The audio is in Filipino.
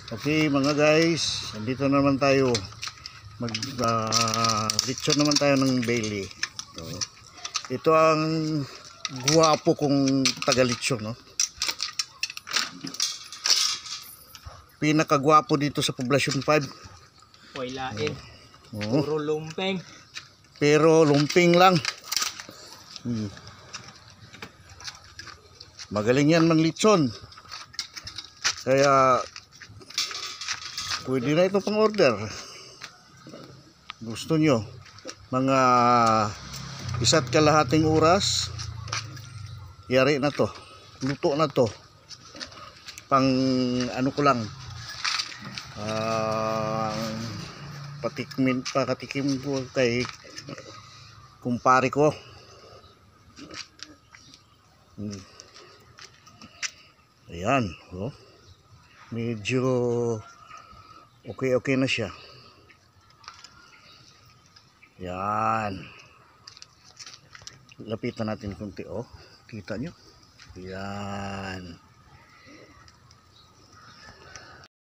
Okay mga guys, andito naman tayo. Lechon naman tayo ng Bailey. Ito ang guwapo kong taga-lechon, no? Pinakagwapo dito sa Poblacion 5. Hoy lain. Oo. Puro lumpeng. Pero lumping lang. Magaling yan mang lechon. Kaya pwede na ito pang order. Gusto nyo mga 1.5 oras, yari na to, luto na to. Pang ano ko lang, pakatikim ko kay kumpare ko. Ayan, oh. Medyo okay na siya. Yan. Lapitan natin kunti, oh. Kita nyo? Yan.